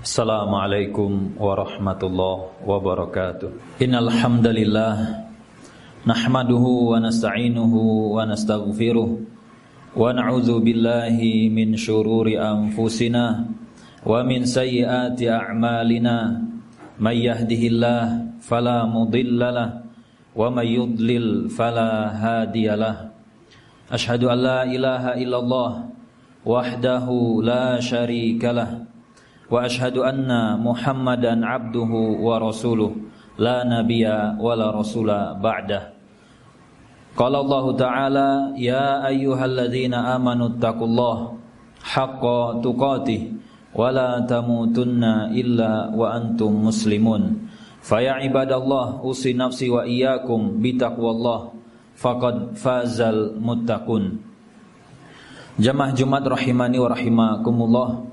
Assalamualaikum warahmatullahi wabarakatuh. Innal hamdalillah nahmaduhu wa nasta'inuhu wa nastaghfiruh wa na'udzu billahi min syururi anfusina wa min sayyiati a'malina. May yahdihillahu fala mudhillalah wa may yudlil fala hadiyalah. Asyhadu an la ilaha illallah wahdahu la syarikalah wa asyhadu anna Muhammadan abduhu wa rasuluh la nabiyya wa la rasula ba'dah. Qala Allah Ta'ala ya ayyuhalladzina amanu taqullaha haqqa tuqatih wa la tamutunna illa wa antum muslimun. Fa ya ibadallah usi nafsi wa iyyakum bitaqwallah faqad fazal muttaqun. Jamaah Jumat rahimani wa rahimakumullah.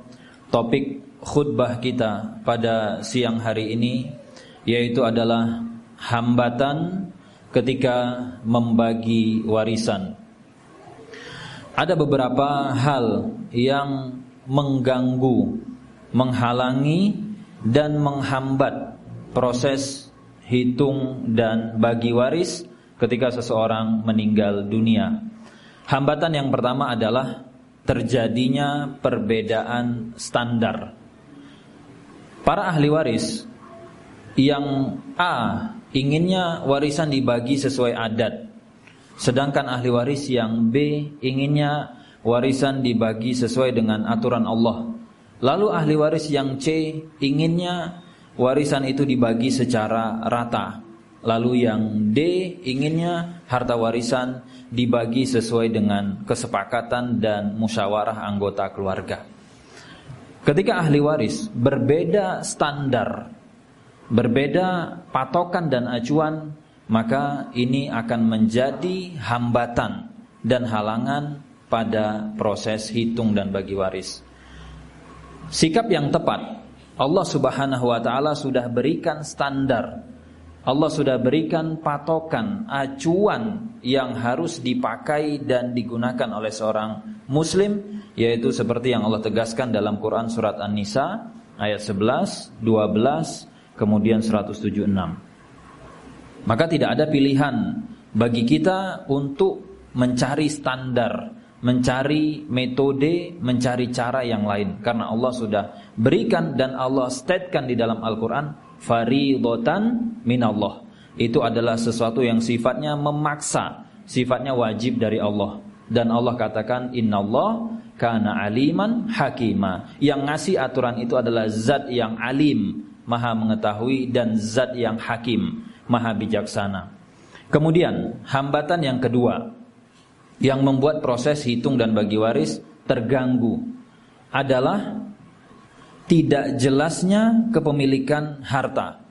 Topik khutbah kita pada siang hari ini yaitu adalah hambatan ketika membagi warisan. Ada beberapa hal yang mengganggu, menghalangi dan menghambat proses hitung dan bagi waris ketika seseorang meninggal dunia. Hambatan yang pertama adalah terjadinya perbedaan standar. Para ahli waris yang A inginnya warisan dibagi sesuai adat, sedangkan ahli waris yang B inginnya warisan dibagi sesuai dengan aturan Allah. Lalu ahli waris yang C inginnya warisan itu dibagi secara rata. Lalu yang D inginnya harta warisan dibagi sesuai dengan kesepakatan dan musyawarah anggota keluarga. Ketika ahli waris berbeda standar, berbeda patokan dan acuan, maka ini akan menjadi hambatan dan halangan pada proses hitung dan bagi waris. Sikap yang tepat, Allah Subhanahu wa taala sudah berikan standar. Allah sudah berikan patokan, acuan yang harus dipakai dan digunakan oleh seorang muslim, yaitu seperti yang Allah tegaskan dalam Quran surat An-Nisa ayat 11, 12, kemudian 176. Maka tidak ada pilihan bagi kita untuk mencari standar, mencari metode, mencari cara yang lain, karena Allah sudah berikan dan Allah statekan di dalam Al-Quran, faridatan minallah. Itu adalah sesuatu yang sifatnya memaksa, sifatnya wajib dari Allah. Dan Allah katakan innallah kana aliman hakima. Yang ngasih aturan itu adalah zat yang alim, maha mengetahui, dan zat yang hakim, maha bijaksana. Kemudian hambatan yang kedua yang membuat proses hitung dan bagi waris terganggu adalah tidak jelasnya kepemilikan harta.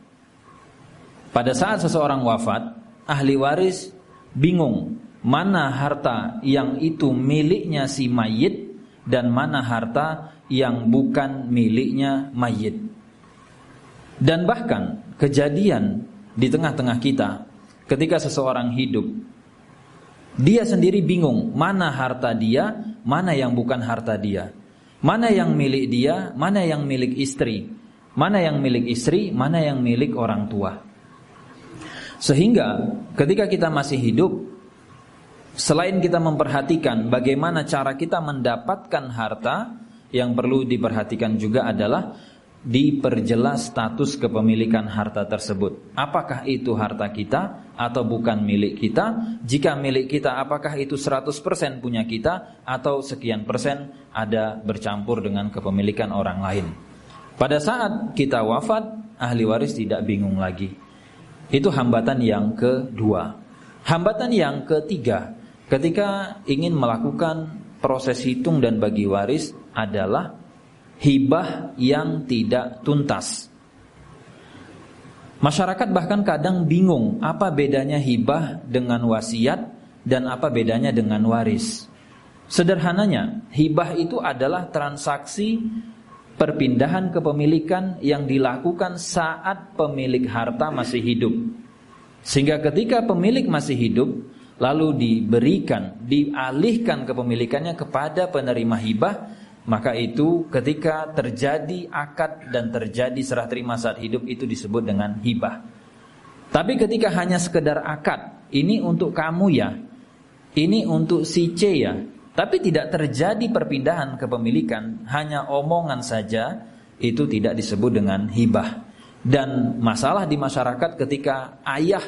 Pada saat seseorang wafat, ahli waris bingung mana harta yang itu miliknya si mayit dan mana harta yang bukan miliknya mayit. Dan bahkan kejadian di tengah-tengah kita ketika seseorang hidup, dia sendiri bingung mana harta dia, mana yang bukan harta dia. Mana yang milik dia, mana yang milik istri, mana yang milik istri, mana yang milik orang tua. Sehingga ketika kita masih hidup, selain kita memperhatikan bagaimana cara kita mendapatkan harta, yang perlu diperhatikan juga adalah diperjelas status kepemilikan harta tersebut. Apakah itu harta kita atau bukan milik kita? Jika milik kita, apakah itu 100% punya kita atau sekian persen ada bercampur dengan kepemilikan orang lain? Pada saat kita wafat, ahli waris tidak bingung lagi. Itu hambatan yang kedua. Hambatan yang ketiga, ketika ingin melakukan proses hitung dan bagi waris adalah hibah yang tidak tuntas. Masyarakat bahkan kadang bingung apa bedanya hibah dengan wasiat dan apa bedanya dengan waris. Sederhananya, hibah itu adalah transaksi perpindahan kepemilikan yang dilakukan saat pemilik harta masih hidup. Sehingga ketika pemilik masih hidup, lalu dialihkan kepemilikannya kepada penerima hibah, maka itu ketika terjadi akad dan terjadi serah terima saat hidup itu disebut dengan hibah. Tapi ketika hanya sekedar akad, ini untuk kamu ya, ini untuk si C ya, tapi tidak terjadi perpindahan kepemilikan, hanya omongan saja, itu tidak disebut dengan hibah. Dan masalah di masyarakat ketika ayah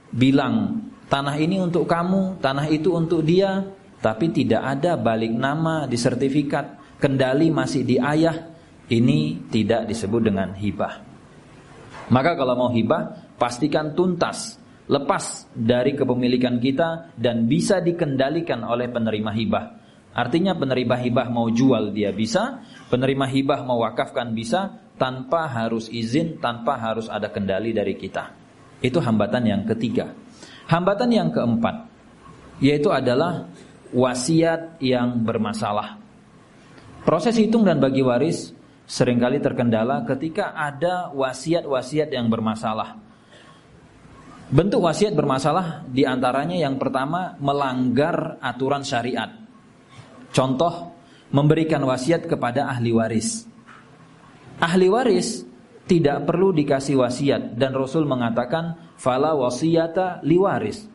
bilang tanah ini untuk kamu, tanah itu untuk dia, tapi tidak ada balik nama di sertifikat, kendali masih di ayah, ini tidak disebut dengan hibah. Maka kalau mau hibah, pastikan tuntas, lepas dari kepemilikan kita dan bisa dikendalikan oleh penerima hibah. Artinya penerima hibah mau jual dia bisa, penerima hibah mau wakafkan bisa, tanpa harus izin, tanpa harus ada kendali dari kita. Itu hambatan yang ketiga. Hambatan yang keempat, yaitu adalah wasiat yang bermasalah. Proses hitung dan bagi waris seringkali terkendala ketika ada wasiat-wasiat yang bermasalah. Bentuk wasiat bermasalah diantaranya yang pertama melanggar aturan syariat. Contoh, memberikan wasiat kepada ahli waris. Ahli waris tidak perlu dikasih wasiat dan Rasul mengatakan fala wasiyata liwaris.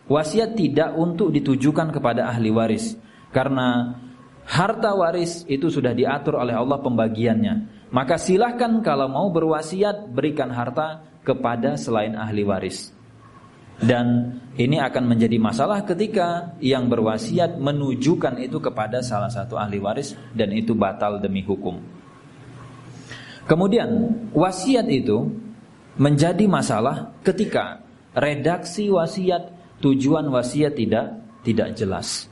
Wasiat tidak untuk ditujukan kepada ahli waris karena harta waris itu sudah diatur oleh Allah pembagiannya. Maka silahkan kalau mau berwasiat berikan harta kepada selain ahli waris. Dan ini akan menjadi masalah ketika yang berwasiat menujukan itu kepada salah satu ahli waris dan itu batal demi hukum. Kemudian wasiat itu menjadi masalah ketika redaksi wasiat, tujuan wasiat tidak jelas.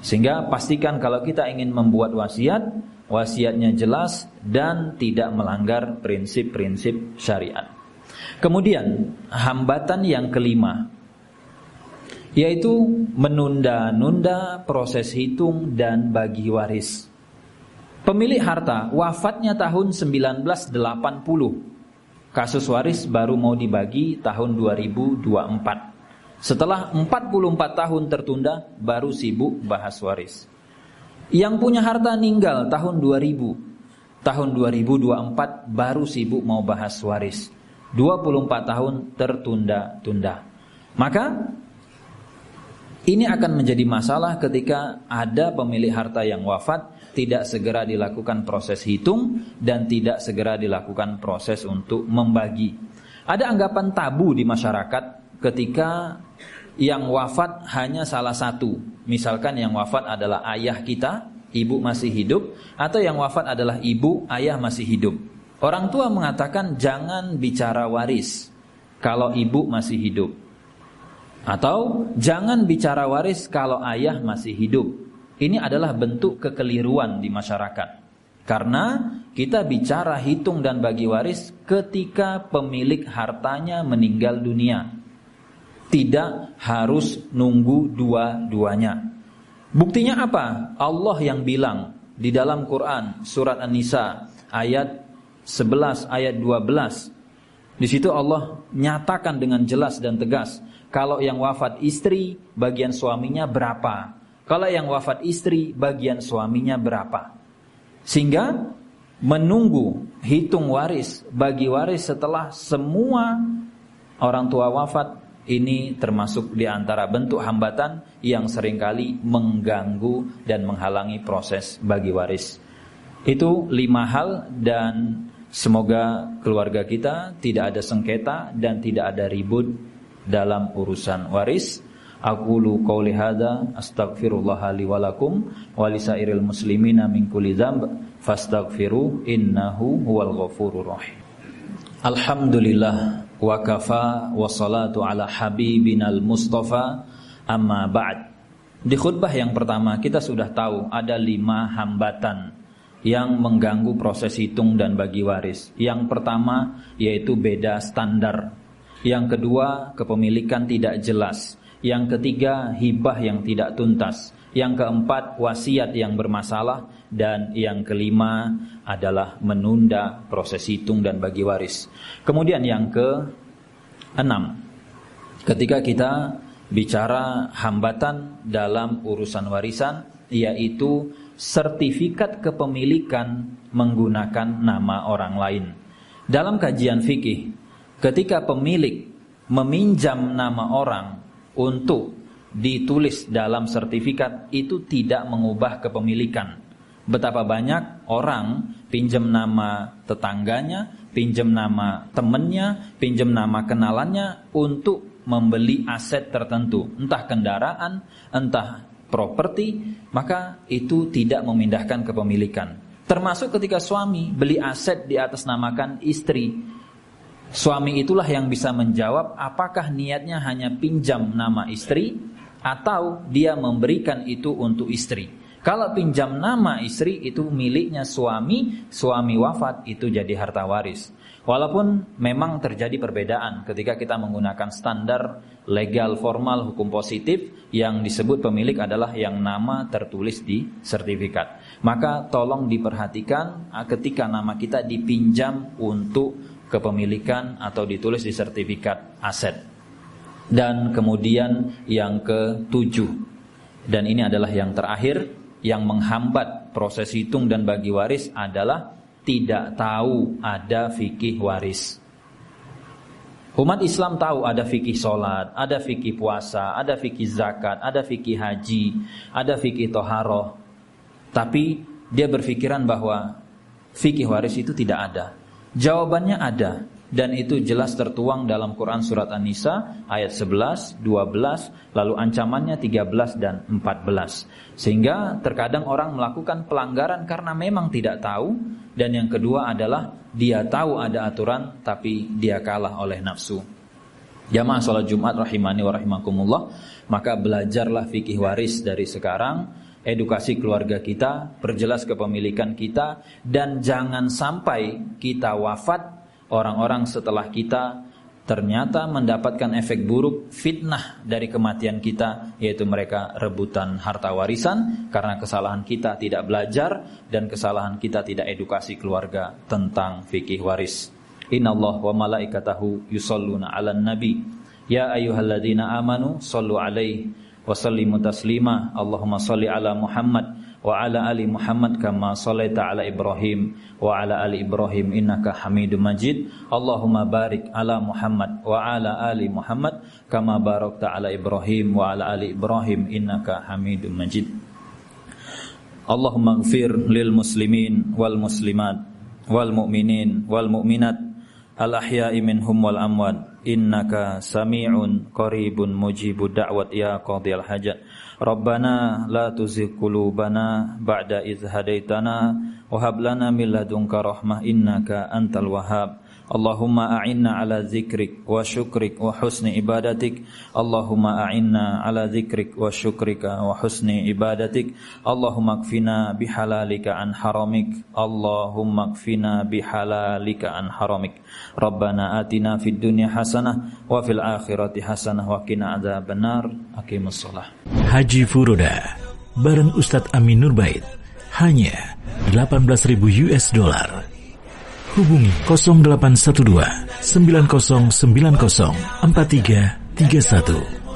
Sehingga pastikan kalau kita ingin membuat wasiat, wasiatnya jelas dan tidak melanggar prinsip-prinsip syariat. Kemudian hambatan yang kelima, yaitu menunda-nunda proses hitung dan bagi waris. Pemilik harta wafatnya tahun 1980, kasus waris baru mau dibagi tahun 2024. Setelah 44 tahun tertunda baru sibuk bahas waris. Yang punya harta meninggal tahun 2000, tahun 2024 baru sibuk mau bahas waris. 24 tahun tertunda-tunda. Maka ini akan menjadi masalah ketika ada pemilik harta yang wafat, tidak segera dilakukan proses hitung dan tidak segera dilakukan proses untuk membagi. Ada anggapan tabu di masyarakat ketika yang wafat hanya salah satu. Misalkan yang wafat adalah ayah kita, ibu masih hidup, atau yang wafat adalah ibu, ayah masih hidup. Orang tua mengatakan jangan bicara waris kalau ibu masih hidup, atau jangan bicara waris kalau ayah masih hidup. Ini adalah bentuk kekeliruan di masyarakat. Karena kita bicara hitung dan bagi waris ketika pemilik hartanya meninggal dunia. Tidak harus nunggu dua-duanya. Buktinya apa? Allah yang bilang di dalam Quran surat An-Nisa ayat 11 ayat 12. Di situ Allah nyatakan dengan jelas dan tegas, kalau yang wafat istri bagian suaminya berapa? Kalau yang wafat istri bagian suaminya berapa? Sehingga menunggu hitung waris, bagi waris setelah semua orang tua wafat, ini termasuk di antara bentuk hambatan yang seringkali mengganggu dan menghalangi proses bagi waris. Itu 5 hal dan semoga keluarga kita tidak ada sengketa dan tidak ada ribut dalam urusan waris. Aqulu qouli hadza astaghfirullah li wa lakum wa lisairil muslimina min kulli dzamb fastaghfiru innahu huwal ghafurur rahim. Alhamdulillah wa kafa wa salatu ala habibinal mustafa amma ba'd. Di khutbah yang pertama kita sudah tahu ada 5 hambatan yang mengganggu proses hitung dan bagi waris. Yang pertama yaitu beda standar. Yang kedua kepemilikan tidak jelas. Yang ketiga hibah yang tidak tuntas. Yang keempat wasiat yang bermasalah. Dan yang kelima adalah menunda proses hitung dan bagi waris. Kemudian yang keenam, ketika kita bicara hambatan dalam urusan warisan, yaitu sertifikat kepemilikan menggunakan nama orang lain. Dalam kajian fikih, ketika pemilik meminjam nama orang untuk ditulis dalam sertifikat, itu tidak mengubah kepemilikan. Betapa banyak orang pinjam nama tetangganya, pinjam nama temannya, pinjam nama kenalannya untuk membeli aset tertentu, entah kendaraan, entah properti, maka itu tidak memindahkan kepemilikan. Termasuk ketika suami beli aset di atas namakan istri. Suami itulah yang bisa menjawab apakah niatnya hanya pinjam nama istri atau dia memberikan itu untuk istri. Kalau pinjam nama istri itu miliknya suami, suami wafat itu jadi harta waris. Walaupun memang terjadi perbedaan ketika kita menggunakan standar legal formal hukum positif yang disebut pemilik adalah yang nama tertulis di sertifikat. Maka tolong diperhatikan ketika nama kita dipinjam untuk kepemilikan atau ditulis di sertifikat aset. Dan kemudian yang ke-7, dan ini adalah yang terakhir, yang menghambat proses hitung dan bagi waris adalah tidak tahu ada fikih waris. Umat Islam tahu ada fikih sholat, ada fikih puasa, ada fikih zakat, ada fikih haji, ada fikih toharoh. Tapi dia berpikiran bahwa fikih waris itu tidak ada. Jawabannya ada. Dan itu jelas tertuang dalam Quran surat An-Nisa ayat 11, 12, lalu ancamannya 13 dan 14. Sehingga terkadang orang melakukan pelanggaran karena memang tidak tahu. Dan yang kedua adalah dia tahu ada aturan tapi dia kalah oleh nafsu. Jamaah sholat Jumat rahimani wa rahimakumullah, maka belajarlah fikih waris dari sekarang. Edukasi keluarga kita, perjelas kepemilikan kita, dan jangan sampai kita wafat, orang-orang setelah kita ternyata mendapatkan efek buruk, fitnah dari kematian kita, yaitu mereka rebutan harta warisan karena kesalahan kita tidak belajar dan kesalahan kita tidak edukasi keluarga tentang fikih waris. Innallaha wa malaikatahu yusholluna 'alan nabi ya ayyuhalladzina amanu shollu 'alaihi wa sallimu taslima. Allahumma sholli 'ala Muhammad wa ala ali Muhammad kama shallaita ala Ibrahim wa ala ali Ibrahim innaka Hamidum Majid. Allahumma barik ala Muhammad wa ala ali Muhammad kama barakta ala Ibrahim wa ala ali Ibrahim innaka Hamidum Majid. Allahumma ighfir lil muslimin wal muslimat wal mu'minin wal mu'minat al ahya'i minhum wal amwat innaka sami'un qaribun mujibud da'wat ya qadhiyal hajat. Rabbana la tuzigh qulubana ba'da idh hadaitana wa hab lana min ladunka rahmah innaka antal wahhab. Allahumma a'inna ala dzikrik wa syukrik wa husni ibadatik. Allahumma a'inna ala dzikrik wa syukrika wa husni ibadatik. Allahumma kfina bihalalika an haramik. Allahumma kfina bihalalika an haramik. Rabbana atina fid dunya hasanah wa fil akhirati hasanah wa qina adzabannar. Aqimus shalah. Haji Furoda bareng Ustadz Amin Nurbait hanya $18.000. Hubungi 0812 9090 4331.